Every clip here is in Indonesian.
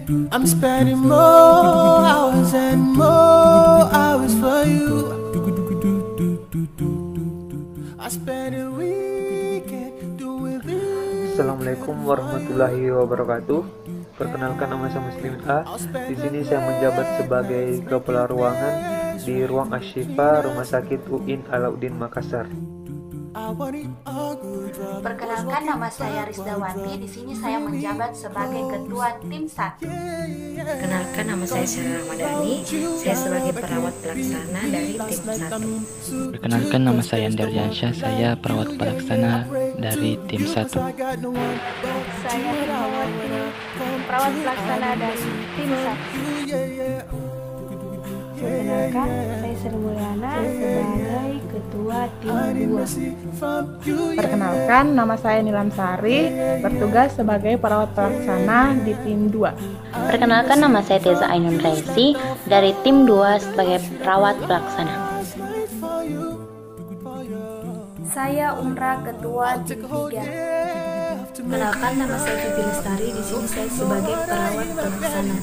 I'm spending more hours and more hours for you. I spend a weekend doing this. Assalamualaikum warahmatullahi wabarakatuh. Perkenalkan, nama saya Muslimin A. Di sini saya menjabat sebagai kepala ruangan di ruang Ashifa Rumah Sakit UIN Alauddin Makassar. Perkenalkan, nama saya Rizdawanti. Di sini saya menjabat sebagai ketua tim 1. Perkenalkan, nama saya Syara Ramadhani. Saya sebagai perawat pelaksana dari tim 1. Perkenalkan, nama saya Andar Jansyah. Saya perawat pelaksana dari tim 1. Saya perawat pelaksana dari tim 1. Perkenalkan, saya Sri Mulyana sebagai ketua tim 2. Perkenalkan, nama saya Nilam Sari, bertugas sebagai perawat pelaksana di tim 2. Perkenalkan, nama saya Teza Ainun Raisi dari tim 2 sebagai perawat pelaksana. Saya Umrah, ketua tim 3. Perkenalkan, nama saya Vivi Lestari. Di sini saya sebagai perawat pelaksana.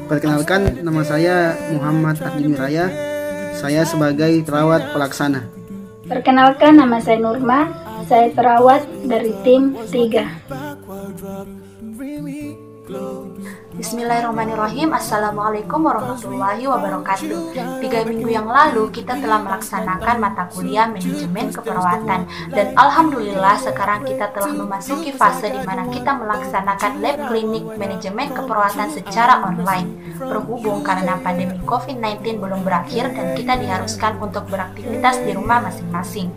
Perkenalkan, nama saya Muhammad Abdi Miraya. Saya sebagai perawat pelaksana. Perkenalkan, nama saya Nurma. Saya perawat dari tim 3. Bismillahirrahmanirrahim. Assalamualaikum warahmatullahi wabarakatuh. 3 minggu yang lalu kita telah melaksanakan mata kuliah manajemen keperawatan, dan alhamdulillah sekarang kita telah memasuki fase di mana kita melaksanakan lab klinik manajemen keperawatan secara online. Berhubung karena pandemi COVID-19 belum berakhir dan kita diharuskan untuk beraktivitas di rumah masing-masing.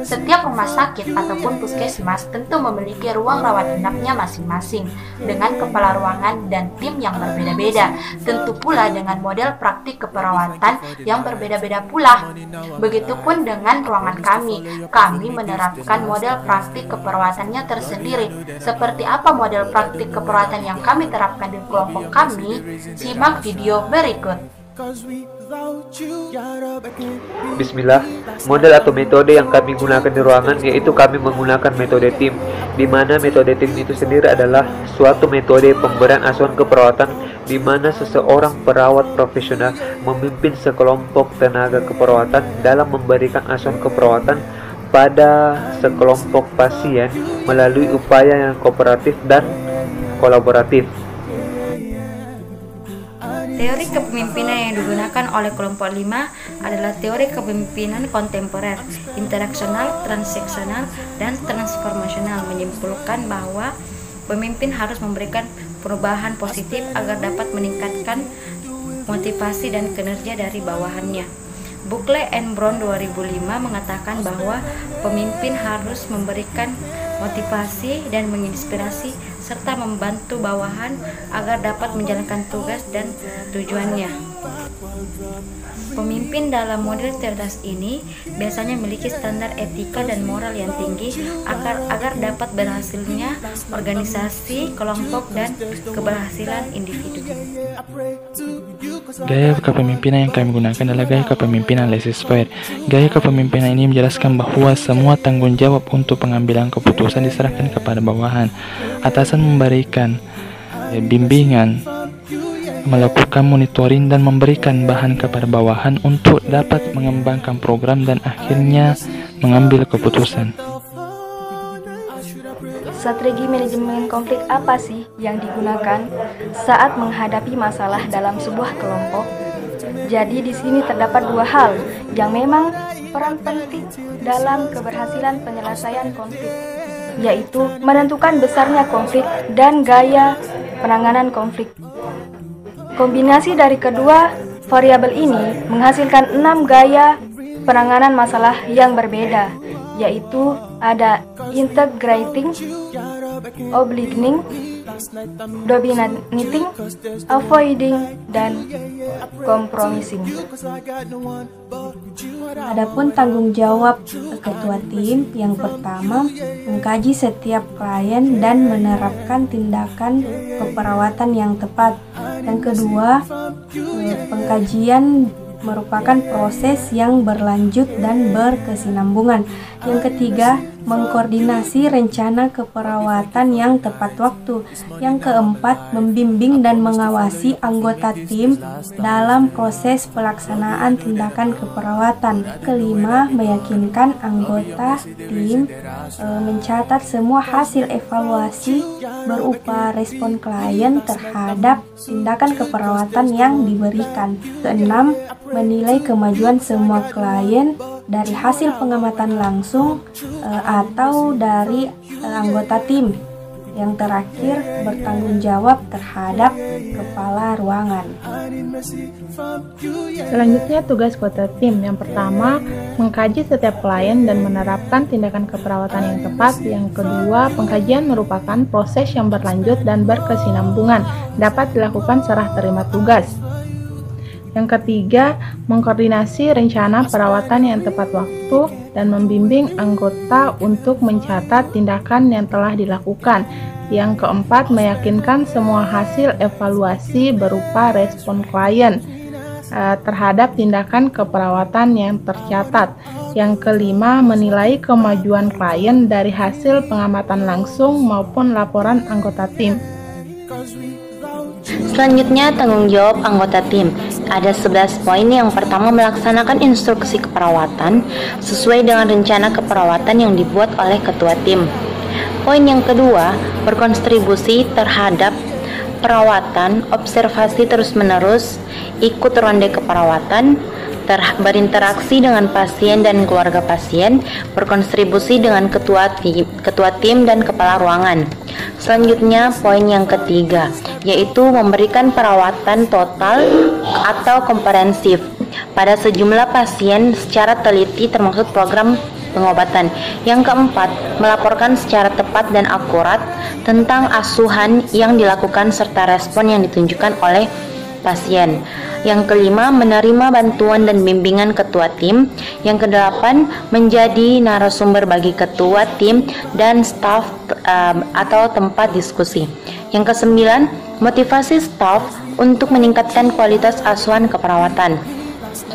Setiap rumah sakit ataupun puskesmas tentu memiliki ruang rawat inapnya masing-masing dengan kepala ruangan dan tim yang berbeda-beda. Tentu pula dengan model praktik keperawatan yang berbeda-beda pula. Begitupun dengan ruangan kami. Kami menerapkan model praktik keperawatannya tersendiri. Seperti apa model praktik keperawatan yang kami terapkan di kelompok kami? Simak video berikut. Bismillah. Model atau metode yang kami gunakan di ruangan yaitu kami menggunakan metode tim, di mana metode tim itu sendiri adalah suatu metode pemberian asuhan keperawatan di mana seseorang perawat profesional memimpin sekelompok tenaga keperawatan dalam memberikan asuhan keperawatan pada sekelompok pasien melalui upaya yang kooperatif dan kolaboratif. Teori kepemimpinan yang digunakan oleh kelompok 5 adalah teori kepemimpinan kontemporer, interaksional, transaksional, dan transformasional, menyimpulkan bahwa pemimpin harus memberikan perubahan positif agar dapat meningkatkan motivasi dan kinerja dari bawahannya. Buckley and Brown 2005 mengatakan bahwa pemimpin harus memberikan motivasi dan menginspirasi serta membantu bawahan agar dapat menjalankan tugas dan tujuannya. Pemimpin dalam model cerdas ini biasanya memiliki standar etika dan moral yang tinggi agar dapat berhasilnya organisasi, kelompok, dan keberhasilan individu. Gaya kepemimpinan yang kami gunakan adalah gaya kepemimpinan laissez-faire. Gaya kepemimpinan ini menjelaskan bahwa semua tanggung jawab untuk pengambilan keputusan diserahkan kepada bawahan. Atasan memberikan bimbingan, melakukan monitoring, dan memberikan bahan kepada bawahan untuk dapat mengembangkan program dan akhirnya mengambil keputusan. Strategi manajemen konflik apa sih yang digunakan saat menghadapi masalah dalam sebuah kelompok? Jadi di sini terdapat 2 hal yang memang peran penting dalam keberhasilan penyelesaian konflik, yaitu menentukan besarnya konflik dan gaya penanganan konflik. Kombinasi dari kedua variabel ini menghasilkan 6 gaya penanganan masalah yang berbeda, yaitu ada integrating, obliging, dominating, avoiding, dan compromising. Adapun tanggung jawab ketua tim, yang pertama mengkaji setiap klien dan menerapkan tindakan keperawatan yang tepat. Yang kedua, pengkajian merupakan proses yang berlanjut dan berkesinambungan. Yang ketiga, mengkoordinasi rencana keperawatan yang tepat waktu. Yang keempat, membimbing dan mengawasi anggota tim dalam proses pelaksanaan tindakan keperawatan. Kelima, meyakinkan anggota tim mencatat semua hasil evaluasi berupa respon klien terhadap tindakan keperawatan yang diberikan. Keenam, menilai kemajuan semua klien dari hasil pengamatan langsung atau dari anggota tim. Yang terakhir, bertanggung jawab terhadap kepala ruangan. Selanjutnya, tugas ketua tim. Yang pertama, mengkaji setiap klien dan menerapkan tindakan keperawatan yang tepat. Yang kedua, pengkajian merupakan proses yang berlanjut dan berkesinambungan, dapat dilakukan serah terima tugas. Yang ketiga, mengkoordinasi rencana perawatan yang tepat waktu dan membimbing anggota untuk mencatat tindakan yang telah dilakukan. Yang keempat, meyakinkan semua hasil evaluasi berupa respon klien terhadap tindakan keperawatan yang tercatat. Yang kelima, menilai kemajuan klien dari hasil pengamatan langsung maupun laporan anggota tim. Selanjutnya, tanggung jawab anggota tim. Ada 11 poin. Yang pertama, melaksanakan instruksi keperawatan sesuai dengan rencana keperawatan yang dibuat oleh ketua tim. Poin yang kedua, berkontribusi terhadap perawatan, observasi terus-menerus, ikut ronde keperawatan, berinteraksi dengan pasien dan keluarga pasien, berkontribusi dengan ketua tim dan kepala ruangan. Selanjutnya, poin yang ketiga, yaitu memberikan perawatan total atau komprehensif pada sejumlah pasien secara teliti termasuk program pengobatan. Yang keempat, melaporkan secara tepat dan akurat tentang asuhan yang dilakukan serta respon yang ditunjukkan oleh pasien. Yang kelima, menerima bantuan dan bimbingan ketua tim. Yang kedelapan, menjadi narasumber bagi ketua tim dan staf atau tempat diskusi. Yang kesembilan, motivasi staf untuk meningkatkan kualitas asuhan keperawatan.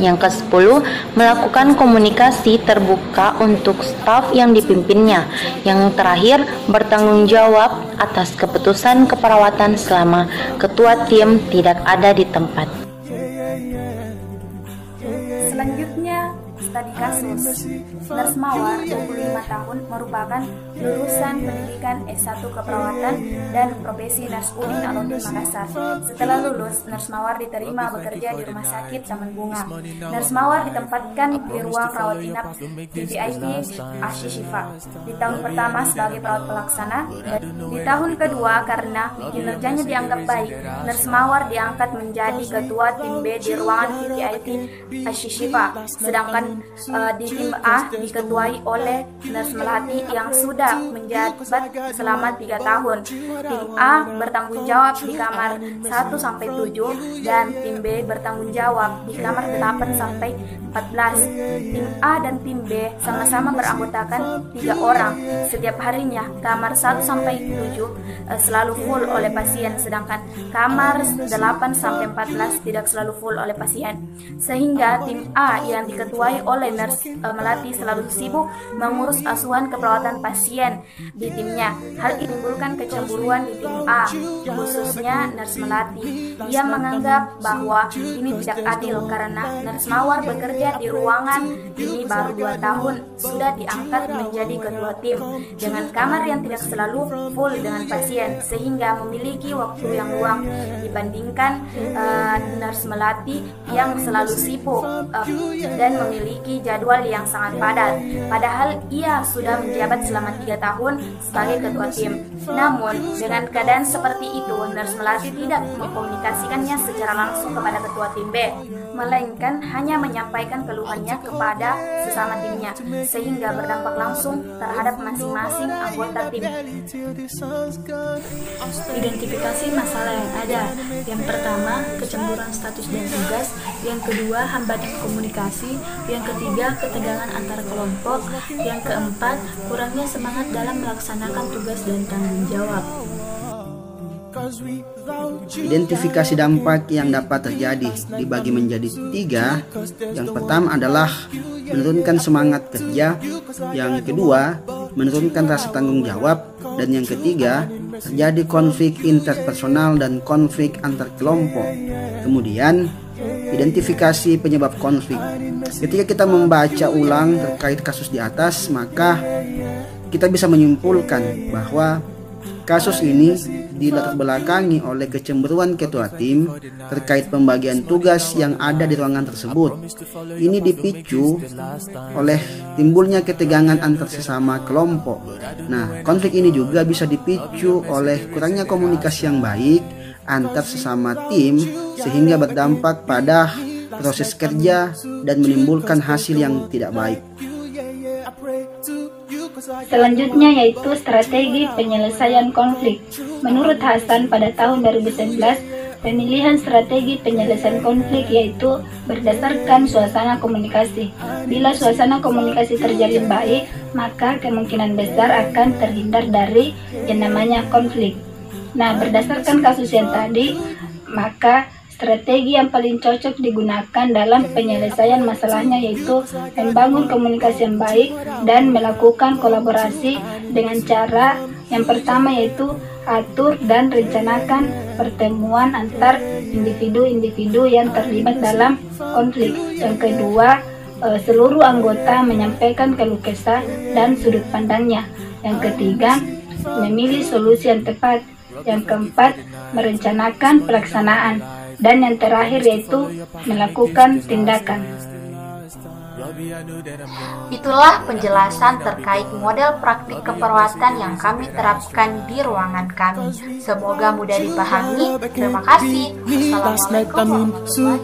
Yang ke-10, melakukan komunikasi terbuka untuk staf yang dipimpinnya. Yang terakhir, bertanggung jawab atas keputusan keperawatan selama ketua tim tidak ada di tempat. Selanjutnya, studi kasus. Nurse Mawar, 25 tahun, merupakan lulusan pendidikan S1 keperawatan dan profesi Nurse Udin Alauddin Makassar. Setelah lulus, Nurse Mawar diterima bekerja di Rumah Sakit Taman Bunga. Nurse Mawar ditempatkan di ruang rawat inap VIP Ashishifa di tahun pertama sebagai perawat pelaksana, dan di tahun kedua karena kinerjanya dianggap baik, Nurse Mawar diangkat menjadi ketua tim B di ruangan VIP Ashishifa. Sedangkan di tim A diketuai oleh Nurse Melati yang sudah menjabat selama 3 tahun. Tim A bertanggung jawab di kamar 1-7 dan tim B bertanggung jawab di kamar 8-14. Tim A dan tim B sama-sama beranggotakan 3 orang. Setiap harinya kamar 1-7 selalu full oleh pasien, sedangkan kamar 8-14 tidak selalu full oleh pasien. Sehingga tim A yang diketuai oleh Nurse Melati selalu sibuk mengurus asuhan keperawatan pasien di timnya. Hal ini menimbulkan kecemburuan di tim A, khususnya Nurse Melati. Ia menganggap bahwa ini tidak adil karena Nurse Mawar bekerja di ruangan ini baru 2 tahun sudah diangkat menjadi ketua tim dengan kamar yang tidak selalu full dengan pasien, sehingga memiliki waktu yang luang dibandingkan Nurse Melati yang selalu sibuk dan memiliki jadwal yang sangat padat. Padahal ia sudah menjabat selama 3 tahun sebagai ketua tim. Namun dengan keadaan seperti itu, Nurse Melati tidak mengkomunikasikannya secara langsung kepada ketua tim B, melainkan hanya menyampaikan keluhannya kepada sesama timnya, sehingga berdampak langsung terhadap masing-masing anggota tim. Identifikasi masalah yang ada. Yang pertama, kecemburuan status dan tugas. Yang kedua, hambatan komunikasi. Yang ketiga, ketegangan antar kelompok. Yang keempat, kurangnya semangat dalam melaksanakan tugas dan tanggung jawab. Identifikasi dampak yang dapat terjadi dibagi menjadi 3. Yang pertama adalah menurunkan semangat kerja. Yang kedua, menurunkan rasa tanggung jawab, dan yang ketiga, terjadi konflik interpersonal dan konflik antar kelompok. Kemudian, identifikasi penyebab konflik. Ketika kita membaca ulang terkait kasus di atas, maka kita bisa menyimpulkan bahwa kasus ini dilatar belakangi oleh kecemburuan ketua tim terkait pembagian tugas yang ada di ruangan tersebut. Ini dipicu oleh timbulnya ketegangan antar sesama kelompok. Nah, konflik ini juga bisa dipicu oleh kurangnya komunikasi yang baik antar sesama tim sehingga berdampak pada proses kerja dan menimbulkan hasil yang tidak baik. Selanjutnya yaitu strategi penyelesaian konflik. Menurut Hasan pada tahun 2019, pemilihan strategi penyelesaian konflik yaitu berdasarkan suasana komunikasi. Bila suasana komunikasi terjalin baik, maka kemungkinan besar akan terhindar dari yang namanya konflik. Nah, berdasarkan kasus yang tadi, maka strategi yang paling cocok digunakan dalam penyelesaian masalahnya yaitu membangun komunikasi yang baik dan melakukan kolaborasi dengan cara yang pertama yaitu atur dan rencanakan pertemuan antar individu-individu yang terlibat dalam konflik. Yang kedua, seluruh anggota menyampaikan keluh kesah dan sudut pandangnya. Yang ketiga, memilih solusi yang tepat. Yang keempat, merencanakan pelaksanaan. Dan yang terakhir yaitu melakukan tindakan. Itulah penjelasan terkait model praktik keperawatan yang kami terapkan di ruangan kami. Semoga mudah dipahami. Terima kasih. Assalamualaikum warahmatullahi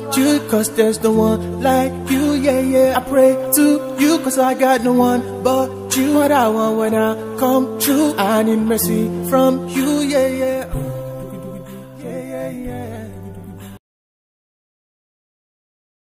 wabarakatuh.